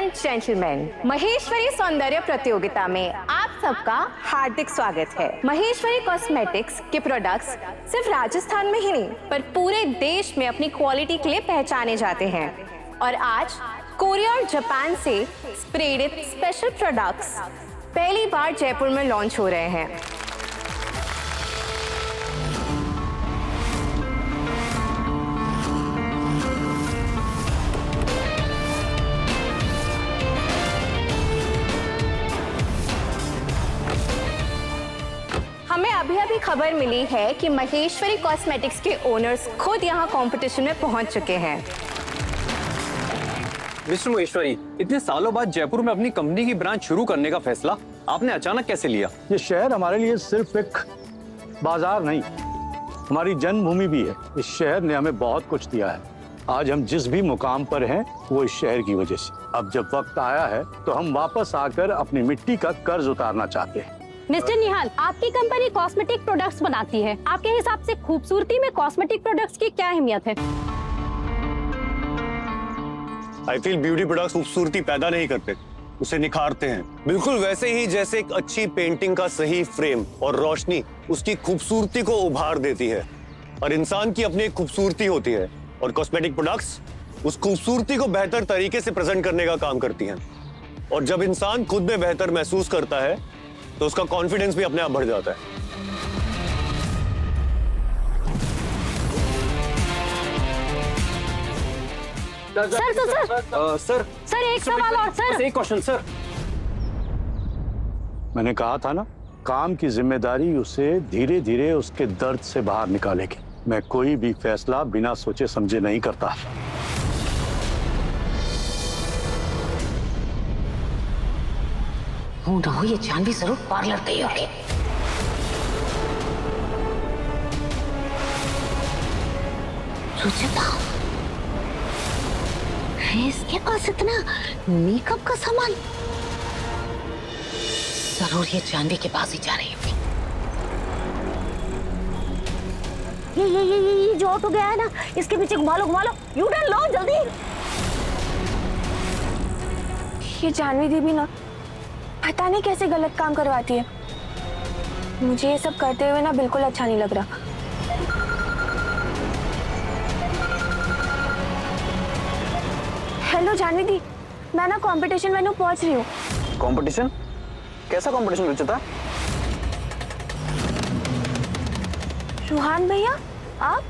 And gentleman, Maheshwari सौंदर्य प्रतियोगिता में आप सबका हार्दिक स्वागत है। महेश्वरी कॉस्मेटिक्स के प्रोडक्ट्स सिर्फ राजस्थान में ही नहीं पर पूरे देश में अपनी क्वालिटी के लिए पहचाने जाते हैं और आज कोरिया और जापान से प्रेरित स्पेशल प्रोडक्ट्स पहली बार जयपुर में लॉन्च हो रहे हैं। हमें अभी खबर मिली है कि महेश्वरी कॉस्मेटिक्स के ओनर्स खुद यहाँ कंपटीशन में पहुंच चुके हैं। मिस्टर महेश्वरी, इतने सालों बाद जयपुर में अपनी कंपनी की ब्रांच शुरू करने का फैसला आपने अचानक कैसे लिया? ये शहर हमारे लिए सिर्फ एक बाजार नहीं, हमारी जन्मभूमि भी है। इस शहर ने हमें बहुत कुछ दिया है। आज हम जिस भी मुकाम पर हैं वो इस शहर की वजह से। अब जब वक्त आया है तो हम वापस आकर अपनी मिट्टी का कर्ज उतारना चाहते हैं। मिस्टर निहाल, आपकी कंपनी कॉस्मेटिक प्रोडक्ट्स बनाती है। आपके हिसाब से खूबसूरती में कॉस्मेटिक प्रोडक्ट्स की क्या अहमियत है? आई फील ब्यूटी प्रोडक्ट्स खूबसूरती पैदा नहीं करते, उसे निखारते हैं। बिल्कुल वैसे ही जैसे एक अच्छी पेंटिंग का सही फ्रेम और रोशनी उसकी खूबसूरती को उभार देती है और इंसान की अपनी एक खूबसूरती होती है और कॉस्मेटिक प्रोडक्ट्स उस खूबसूरती को बेहतर तरीके से प्रेजेंट करने का काम करती हैं। और जब इंसान खुद में बेहतर महसूस करता है तो उसका कॉन्फिडेंस भी अपने आप बढ़ जाता है। सर एक सवाल और सर। एक क्वेश्चन सर। मैंने कहा था ना, काम की जिम्मेदारी उसे धीरे धीरे उसके दर्द से बाहर निकालेगी। मैं कोई भी फैसला बिना सोचे समझे नहीं करता। ना हो ये जानवी जरूर पार्लर गई होगी। रुचिता, है इसके पास इतना मेकअप का सामान? जरूर ये जानवी के पास ही जा रही होगी। ये जो ऑटो गया है ना, इसके पीछे घुमा लो यू टर्न लो जल्दी। ये जानवी दी भी ना पता नहीं कैसे गलत काम करवाती है। मुझे ये सब करते हुए ना बिल्कुल अच्छा नहीं लग रहा। हेलो जानवी दी, मैं ना कंपटीशन वेन्यू पहुंच रही हूँ। कंपटीशन? कैसा कंपटीशन रुचिता? रुहान भैया आप?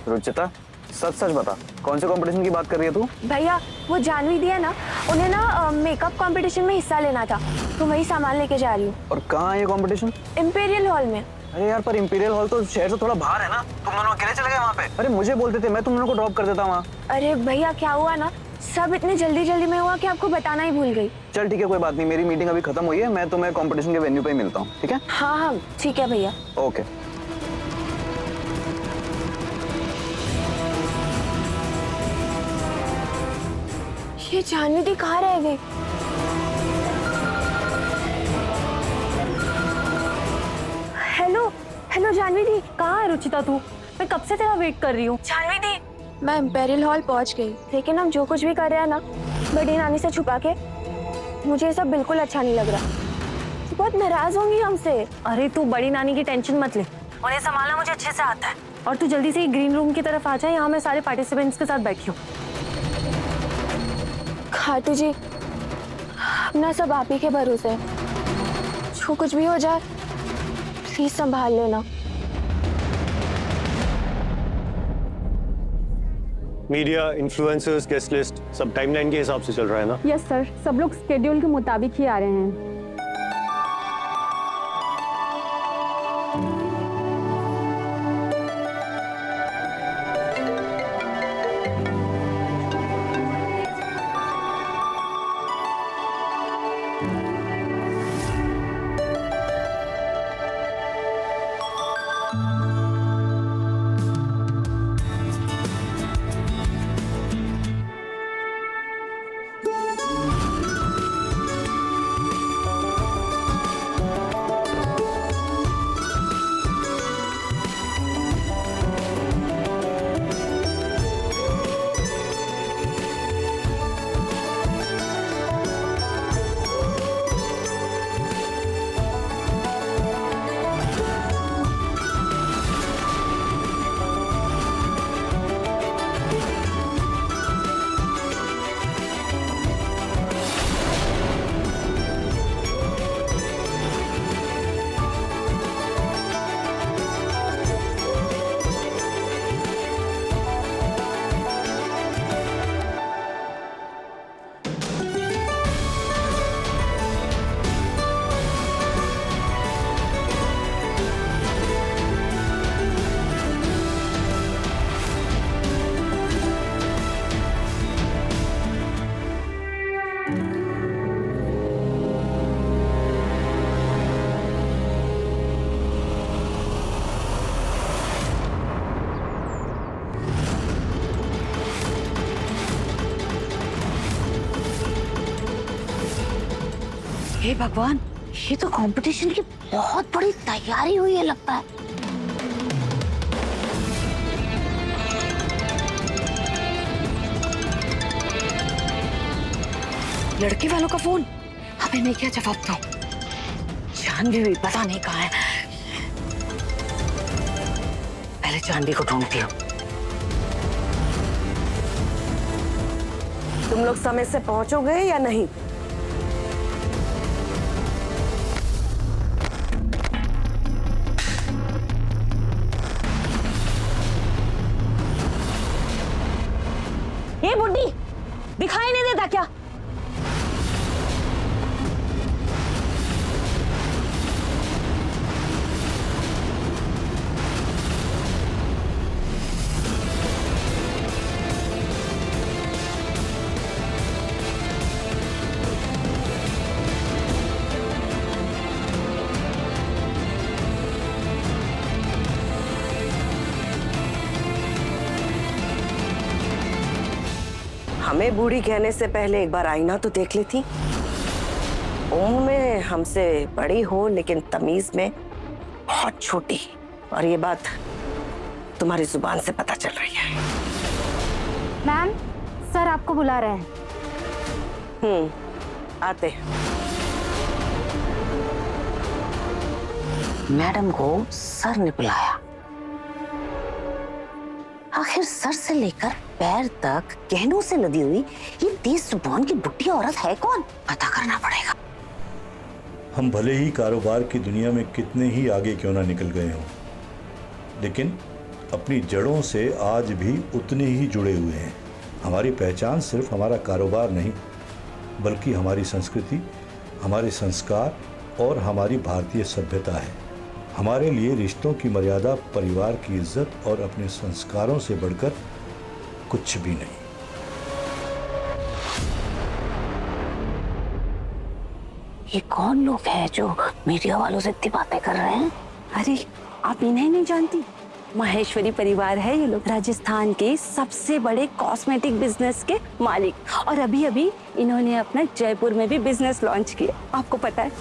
रुचिता सच सच बता, कौन से कंपटीशन की बात कर रही है तू? भैया वो जानवी दी है ना, उन्हें ना मेकअप कंपटीशन में हिस्सा लेना था तो वही सामान लेके जा रही हूँ। और कहाँ है ये कंपटीशन? इंपीरियल हॉल में। अरे यार, पर इंपीरियल हॉल तो शहर से थोड़ा बाहर है ना। तुम दोनों अकेले चले गए वहाँ पे? अरे मुझे बोलते थे, मैं तुम दोनों को ड्रॉप कर देता वहाँ। अरे भैया क्या हुआ ना, सब इतने जल्दी में हुआ कि आपको बताना ही भूल गई। चल ठीक है, कोई बात नहीं, मेरी मीटिंग अभी खत्म हुई है, मैं तुम्हें कंपटीशन के वेन्यू पे ही मिलता हूँ, ठीक है? हाँ ठीक है भैया। ओके। ये जानवी दी कहाँ रह गई? हेलो जानवी दी। कहाँ है रुचिता तू? मैं कब से तेरा वेट कर रही हूँ। जानवी दी, मैं इंपीरियल हॉल पहुंच गई, लेकिन हम जो कुछ भी कर रहे हैं ना बड़ी नानी से छुपा के, मुझे ये सब बिल्कुल अच्छा नहीं लग रहा। बहुत नाराज होंगी हमसे। अरे तू बड़ी नानी की टेंशन मत ले, उन्हें संभालना मुझे अच्छे से आता है। और तू जल्दी से ग्रीन रूम की तरफ आ जाए, यहाँ मैं सारे पार्टिसिपेंट्स के साथ बैठी हूँ। खाटू जी, अपना सब आप ही के भरोसे है। जो कुछ भी हो जाए प्लीज संभाल लेना। मीडिया, इन्फ्लुएंसर्स, गेस्ट लिस्ट सब टाइमलाइन के हिसाब से चल रहा है ना? यस सर, सब लोग स्केड्यूल के मुताबिक ही आ रहे हैं। हे भगवान, ये तो कंपटीशन की बहुत बड़ी तैयारी हुई है लगता है। लड़की वालों का फोन, अबे मैं क्या जवाब दूं? जानवी भी पता नहीं कहाँ है। पहले जानवी को ढूंढती हूँ। तुम लोग समय से पहुंचोगे या नहीं? ये बुड्ढी दिखाई नहीं देता क्या? हमें बूढ़ी कहने से पहले एक बार आईना तो देख लेती। उम्र में हमसे बड़ी हो लेकिन तमीज में बहुत छोटी, और ये बात तुम्हारी जुबान से पता चल रही है। मैम, सर आपको बुला रहे हैं। आते। मैडम को सर ने बुलाया। आखिर सर से लेकर पैर तक गहनों से लदी हुई ये 30 जुबान की बुढ़ी औरत है कौन? पता करना पड़ेगा। हम भले ही कारोबार की दुनिया में कितने ही आगे क्यों ना निकल गए हों, लेकिन अपनी जड़ों से आज भी उतने ही जुड़े हुए हैं। हमारी पहचान सिर्फ हमारा कारोबार नहीं, बल्कि हमारी संस्कृति, हमारे संस्कार और हमारी भारतीय सभ्यता है। हमारे लिए रिश्तों की मर्यादा परिवार की इज्जत और अपने संस्कारों से बढ़कर कुछ भी नहीं। ये कौन लोग हैं जो मीडिया वालों से इतनी बातें कर रहे हैं? अरे आप इन्हें नहीं जानती? महेश्वरी परिवार है ये लोग, राजस्थान के सबसे बड़े कॉस्मेटिक बिजनेस के मालिक। और अभी अभी इन्होंने अपना जयपुर में भी बिजनेस लॉन्च किया। आपको पता है,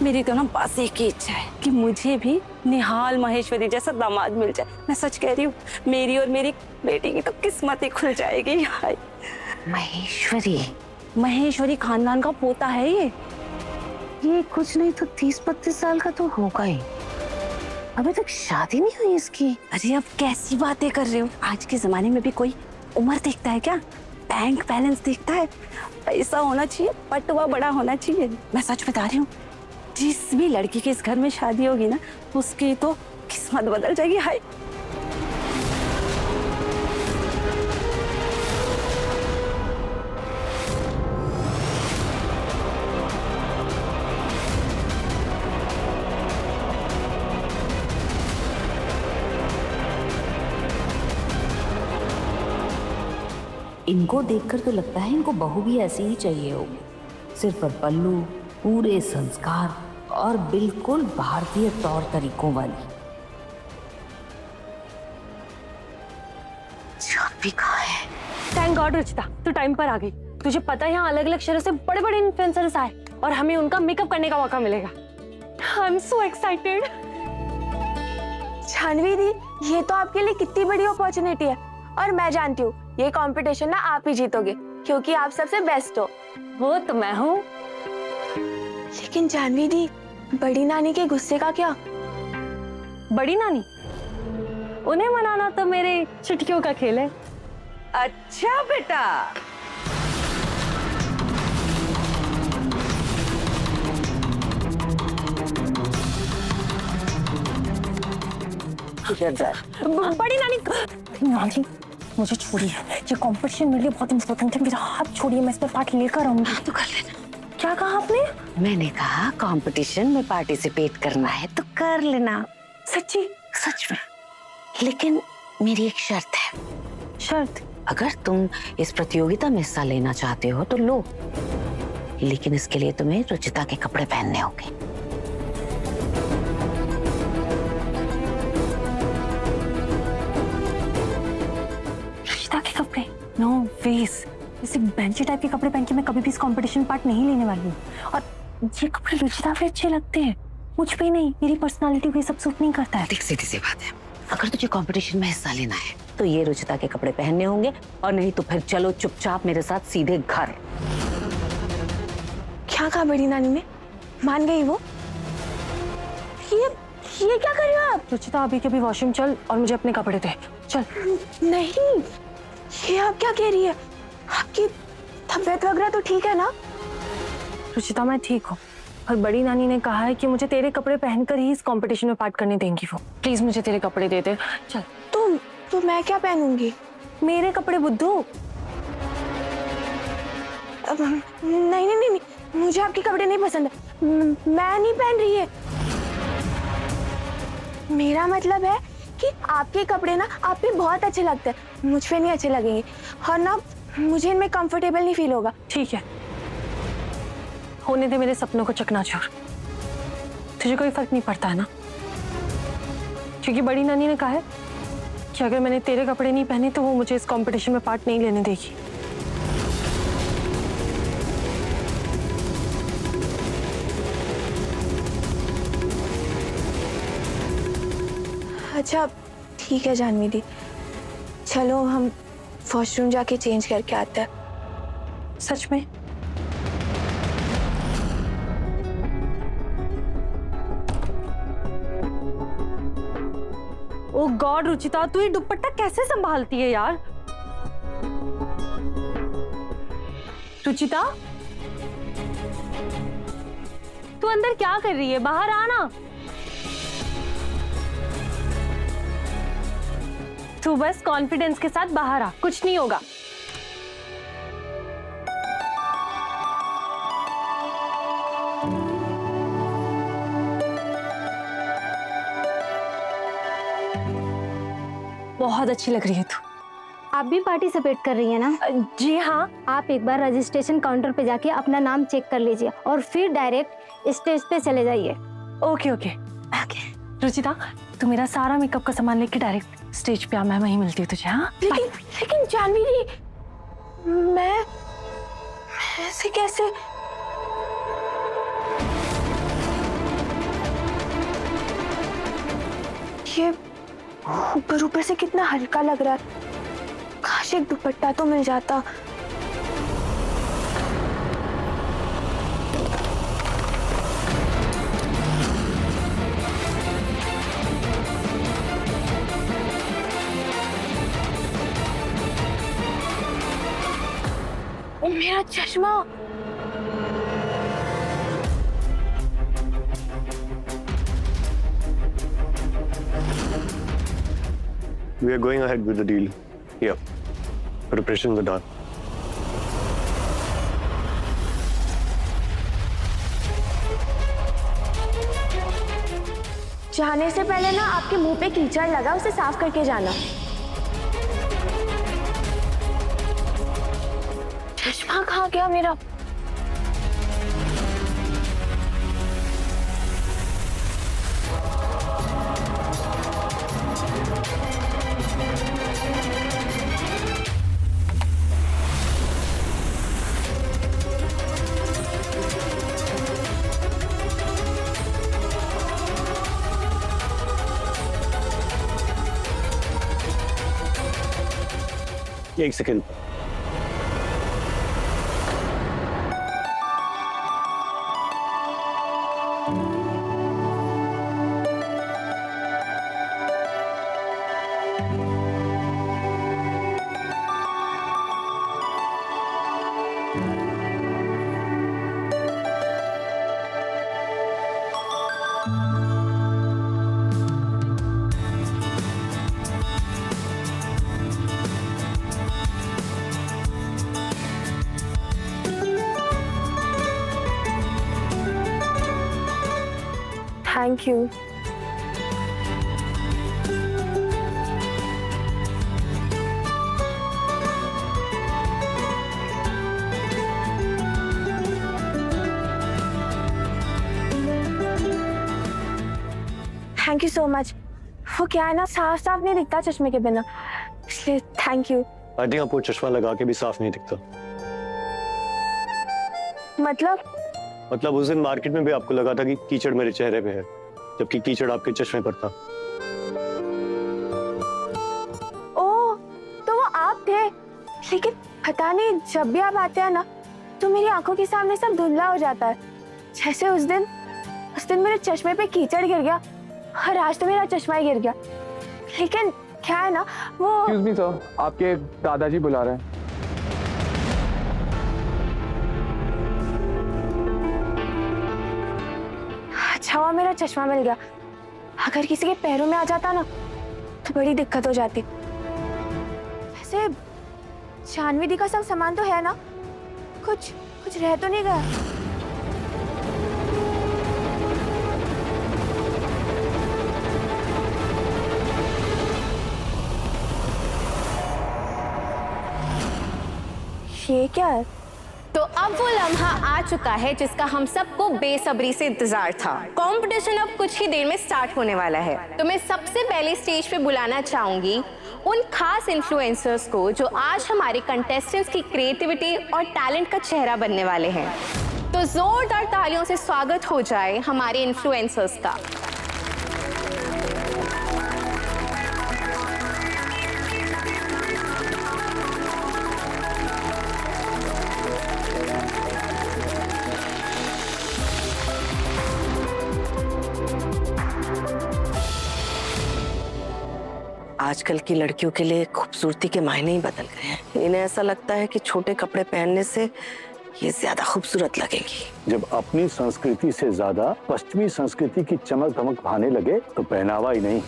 मेरी तो ना बस एक ही इच्छा है कि मुझे भी निहाल महेश्वरी जैसा दामाद मिल जाए। मैं सच कह रही हूँ, मेरी और मेरी बेटी की तो किस्मत ही खुल जाएगी। हाय, महेश्वरी खानदान का पोता है ये कुछ नहीं तो 30-32 साल का तो होगा ही। अभी तक शादी नहीं हुई इसकी। अरे अब कैसी बातें कर रहे हो? आज के जमाने में भी कोई उम्र देखता है क्या? बैंक बैलेंस देखता है? पैसा होना चाहिए, पटवा बड़ा होना चाहिए। मैं सच बता रही हूँ, जिस भी लड़की की इस घर में शादी होगी ना, उसकी तो किस्मत बदल जाएगी। हाय, इनको देखकर तो लगता है इनको बहू भी ऐसी ही चाहिए होगी। सिर पर पल्लू, पूरे संस्कार और बिल्कुल भारतीय तौर तरीकों वाली। जानवी कहाँ है? थैंक गॉड रुचिता, तू टाइम पर आ गई। तुझे पता है यहाँ अलग अलग शहरों से बड़े बड़े इन्फ्लुएंसर्स आए और हमें उनका मेकअप करने का मौका मिलेगा। I am so excited. Jahnavi दी, ये तो आपके लिए कितनी बड़ी अपॉर्चुनिटी है, और मैं जानती हूँ ये कंपटीशन ना आप ही जीतोगे क्योंकि आप सबसे बेस्ट हो। वो तो मैं हूँ। लेकिन जानवी दी, बड़ी नानी के गुस्से का क्या? बड़ी नानी, उन्हें मनाना तो मेरे चुटकियों का खेल है। अच्छा बेटा, बड़ी नानी, मुझे छोड़िए, ये कंपटीशन मेरे लिए बहुत इम्पोर्टेंट है। मेरा हाथ छोड़िए, मैं इसमें पार्ट लेकर आऊंगी। तो कर लेना। क्या कहा आपने? मैंने कहा कंपटीशन में पार्टिसिपेट करना है तो कर लेना। सच्ची? सच में, लेकिन मेरी एक शर्त है। शर्त? अगर तुम इस प्रतियोगिता में हिस्सा लेना चाहते हो तो लो, लेकिन इसके लिए तुम्हें रुचिता के कपड़े पहनने होंगे। रुचिता के कपड़े? No ways. इसे बेंची टाइप के कपड़े पहन के मैं कभी भी इस कंपटीशन में पार्ट नहीं लेने वाली हूँ। और ये कपड़े रुचिता पे अच्छे लगते हैं, मुझ पे नहीं। मेरी पर्सनालिटी को ये सब सूट नहीं करता है। देख सीधी सी बात है, अगर तुझे कंपटीशन में हिस्सा लेना है तो ये रुचिता के कपड़े पहनने होंगे, और नहीं तो फिर चलो चुपचाप मेरे साथ सीधे घर। क्या कहा बड़ी नानी ने? मान गई वो? ये क्या कर रहे हो आप? रुचिता अभी के अभी वॉशरूम चल और मुझे अपने कपड़े दे, चल। नहीं, ये आप क्या कह रही है? आपकी तबीयत वगैरह तो ठीक है ना? रुचिता मैं ठीक हूँ, और बड़ी नानी ने कहा है कि मुझे तेरे कपड़े पहनकर ही इस कंपटीशन में पार्ट करने देंगी वो। प्लीज मुझे तेरे कपड़े दे दे, चल। तो मैं क्या पहनूंगी? मेरे कपड़े बुद्धू। नहीं, मुझे आपके कपड़े नहीं पसंद है। मैं नहीं पहन रही है। मेरा मतलब है कि आपके कपड़े ना आप पे बहुत अच्छे लगते हैं, मुझ पे नहीं अच्छे लगेंगे, और ना मुझे इनमें कंफर्टेबल नहीं फील होगा। ठीक है, होने दे मेरे सपनों को चकनाचूर। तुझे कोई फर्क नहीं पड़ता है ना? क्योंकि बड़ी नानी ने कहा है कि अगर मैंने तेरे कपड़े नहीं पहने तो वो मुझे इस कंपटीशन में पार्ट नहीं लेने देगी। अच्छा ठीक है जानवी दी, चलो हम वॉशरूम जाके चेंज करके आते हैं। सच में? ओ गॉड रुचिता, तू ये दुपट्टा कैसे संभालती है यार? रुचिता, तू अंदर क्या कर रही है? बाहर आना। तू बस कॉन्फिडेंस के साथ बाहर आ, कुछ नहीं होगा। बहुत अच्छी लग रही है तू। आप भी पार्टिसिपेट कर रही है ना? जी हाँ। आप एक बार रजिस्ट्रेशन काउंटर पे जाके अपना नाम चेक कर लीजिए और फिर डायरेक्ट स्टेज पे चले जाइए। Okay okay okay. रुचिता, तू मेरा सारा मेकअप का सामान लेके डायरेक्ट स्टेज पे आ, मैं वहीं मिलती हूँ तुझे। हाँ लेकिन जानवी दी, मैं ऐसे कैसे? ये ऊपर से कितना हल्का लग रहा है, काश एक दुपट्टा तो मिल जाता। ओ मेरा चश्मा। We are going ahead with the deal. Yeah. Preparations are done. जाने से पहले ना आपके मुंह पे कीचड़ लगा, उसे साफ करके जाना। चश्मा कहाँ गया मेरा? एक second. Thank you. Thank you so much. वो क्या है ना, साफ साफ नहीं दिखता चश्मे के बिना, इसलिए थैंक यू। आई थिंक आपको चश्मा लगा के भी साफ नहीं दिखता। मतलब मतलब उस दिन मार्केट में भी आपको लगा था कि कीचड़ मेरे चेहरे पे है, जबकि कीचड़ आपके चश्मे पर था। ओह, तो वो आप थे। लेकिन पता नहीं, जब भी आप आते हैं ना तो मेरी आंखों के सामने सब धुंधला हो जाता है। जैसे उस दिन मेरे चश्मे पे कीचड़ गिर गया और आज तो मेरा चश्मा ही गिर गया। लेकिन क्या है ना, वो एक्सक्यूज मी सर, आपके दादाजी बुला रहे हैं। अच्छा हुआ मेरा चश्मा मिल गया, अगर किसी के पैरों में आ जाता ना तो बड़ी दिक्कत हो जाती। वैसे जानवी दी का सब सामान तो है ना, कुछ रह तो नहीं गया? ये क्या है? तो अब वो लम्हा आ चुका है जिसका हम सबको बेसब्री से इंतजार था। कंपटीशन अब कुछ ही देर में स्टार्ट होने वाला है। तो मैं सबसे पहले स्टेज पे बुलाना चाहूंगी उन खास इन्फ्लुएंसर्स को जो आज हमारे कंटेस्टेंट्स की क्रिएटिविटी और टैलेंट का चेहरा बनने वाले हैं। तो जोरदार तालियों से स्वागत हो जाए हमारे इन्फ्लुएंसर्स का। आजकल की लड़कियों के लिए खूबसूरती के मायने ही बदल गए हैं। इन्हें ऐसा लगता है कि छोटे कपड़े पहनने से ये ज्यादा खूबसूरत लगेंगी। जब अपनी संस्कृति से ज्यादा पश्चिमी संस्कृति की चमक धमक भाने लगे तो पहनावा ही नहीं,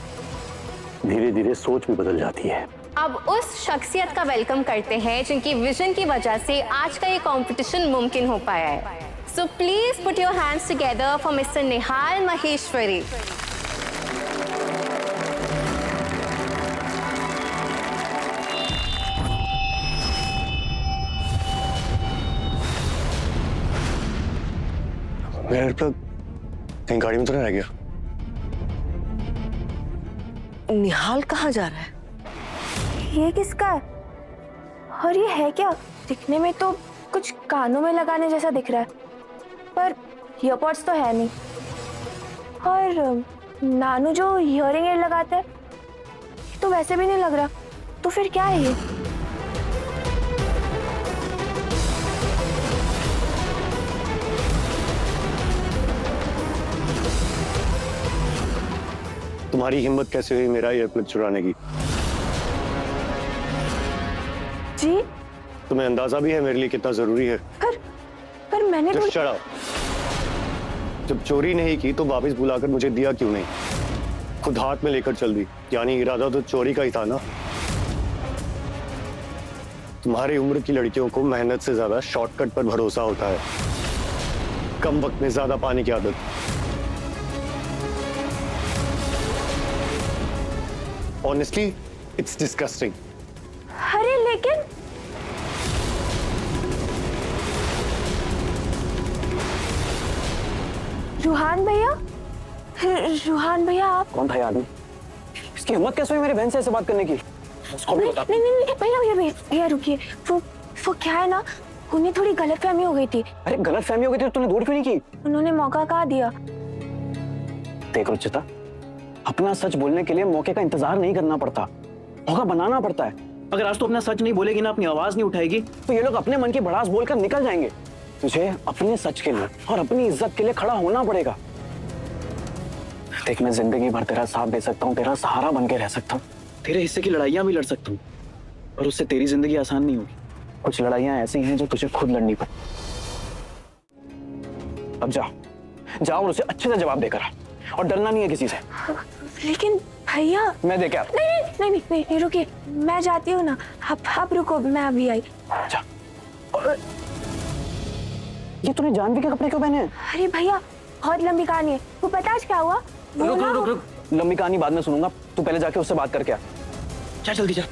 धीरे धीरे सोच भी बदल जाती है। अब उस शख्सियत का वेलकम करते हैं जिनकी विजन की वजह से आज का ये कंपटीशन मुमकिन हो पाया है। So please put your hands together for mister Nihal Maheshwari. मेरा एयरप्लग कहीं गाड़ी में तो नहीं रह गया? निहाल कहाँ जा रहा है? ये किसका है? और ये है क्या? दिखने में तो कुछ कानों में लगाने जैसा दिख रहा है, पर ईयरपॉड्स तो है नहीं। और नानू जो हियरिंग एड लगाता है तो वैसे भी नहीं लग रहा। तो फिर क्या है ये? तुम्हारी हिम्मत कैसे हुई मेरा एयरप्लग चुराने की? जी, तुम्हें अंदाजा भी है मेरे लिए कितना जरूरी है? पर मैंने तो... Just shut up. जब चोरी नहीं की तो वापस बुलाकर मुझे दिया क्यों नहीं? खुद हाथ में लेकर चल दी, यानी इरादा तो चोरी का ही था ना? तुम्हारी उम्र की लड़कियों को मेहनत से ज्यादा शॉर्टकट पर भरोसा होता है, कम वक्त में ज्यादा पाने की आदत। Honestly, it's disgusting. अरे लेकिन रूहान भैया आप? कौन था ये आदमी? इसकी हिम्मत कैसे हुई मेरी बहन से ऐसे बात करने की? उसको भी बता। नहीं भैया रुकिए। वो क्या है ना, उन्हें थोड़ी गलतफहमी हो गई थी। अरे गलतफहमी हो गई थी तो तूने दूर क्यों नहीं की? उन्होंने मौका कहाँ दिया? देख रुचिता, अपना सच बोलने के लिए मौके का इंतजार नहीं करना पड़ता, मौका बनाना पड़ता है। अगर आज तू अपना सच नहीं बोलेगी ना, अपनी आवाज नहीं उठाएगी, तो ये लोग अपने मन की भड़ास बोलकर निकल जाएंगे। तुझे अपने सच के लिए और अपनी इज्जत के लिए खड़ा होना पड़ेगा। देख, मैं जिंदगी भर तेरा साथ दे सकता हूँ, तेरा सहारा बन के रह सकता हूँ, तेरे हिस्से की लड़ाइयां भी लड़ सकता हूँ, और उससे तेरी जिंदगी आसान नहीं होगी। कुछ लड़ाइयां ऐसी हैं जो तुझे खुद लड़नी पड़े। अब जा और उसे अच्छे से जवाब देकर आ, और डरना नहीं है किसी से। लेकिन भैया मैं दे क्या? नहीं रुकिए, मैं जाती हूँ ना। आप रुको, मैं अभी आई। जा। ये तूने जानवी के कपड़े क्यों पहने हैं? अरे भैया, बहुत लंबी कहानी है। वो पता आज क्या हुआ? रुक, लंबी कहानी बाद में सुनूंगा, तू पहले जाके उससे बात करके आ। जा जल्दी जा।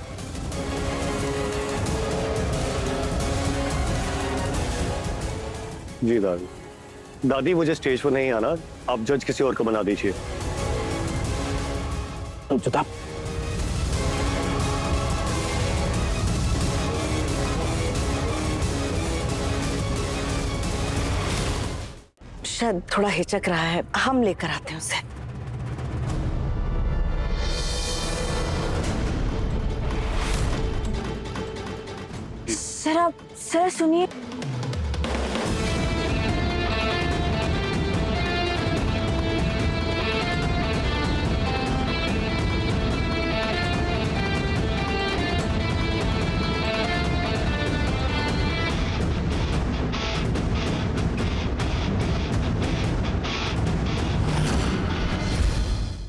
जी दादी, मुझे स्टेज पर नहीं आना, आप जज किसी और को बना दीजिए। रुचिता, शायद थोड़ा हिचक रहा है, हम लेकर आते हैं उसे। जरा सुनिए।